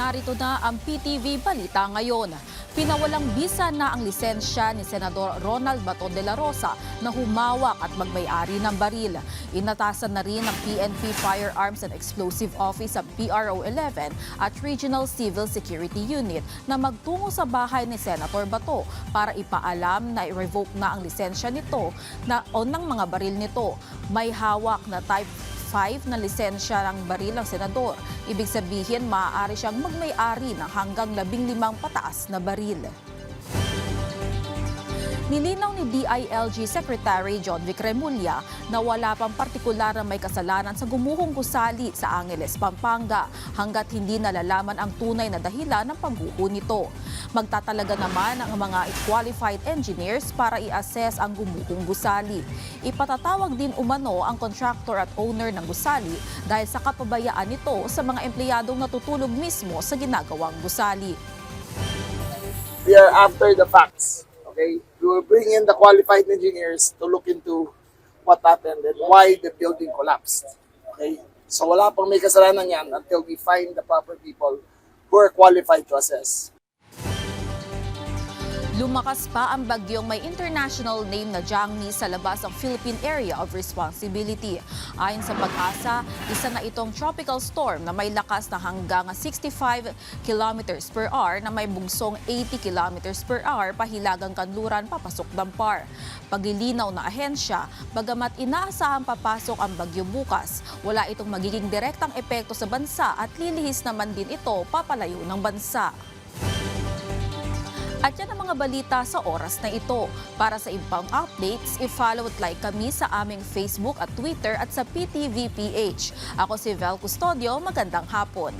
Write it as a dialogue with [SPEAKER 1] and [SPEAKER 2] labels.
[SPEAKER 1] Narito na ang PTV Balita ngayon. Pinawalang bisa na ang lisensya ni Senador Ronald Bato de la Rosa na humawak at magmay-ari ng baril. Inatasan na rin ng PNP Firearms and Explosive Office sa PRO 11 at Regional Civil Security Unit na magtungo sa bahay ni Senator Bato para ipaalam na i-revoke na ang lisensya nito o ng mga baril nito. May hawak na Type 5 na lisensya ng baril ng senador. Ibig sabihin, maaari siyang magmay-ari ng hanggang 15 pataas na baril. Nilinaw ni DILG Secretary John Vic Remulla na wala pang partikular na may kasalanan sa gumuhong gusali sa Angeles, Pampanga hanggat hindi nalalaman ang tunay na dahilan ng pagguho nito. Magtatalaga naman ang mga qualified engineers para i-assess ang gumuhong gusali. Ipatatawag din umano ang contractor at owner ng gusali dahil sa kapabayaan nito sa mga empleyadong natutulog mismo sa ginagawang gusali.
[SPEAKER 2] We are after the facts. Okay, we will bring in the qualified engineers to look into what happened and why the building collapsed. Okay, so wala pang may kasalanan yan until we find the proper people who are qualified to assess.
[SPEAKER 1] Lumakas pa ang bagyong may international name na Jangmi sa labas ng Philippine Area of Responsibility. Ayon sa Pag-asa, isa na itong tropical storm na may lakas na hanggang 65 kilometers per hour na may bugsong 80 kilometers per hour pahilagang kanluran papasok Dampar. Paglilinaw na ahensya, bagamat inaasahang papasok ang bagyo bukas, wala itong magiging direktang epekto sa bansa at lilihis naman din ito papalayo ng bansa. At yan ang mga balita sa oras na ito. Para sa ibang updates, i-follow at like kami sa aming Facebook at Twitter at sa PTVPH. Ako si Vel Custodio, magandang hapon.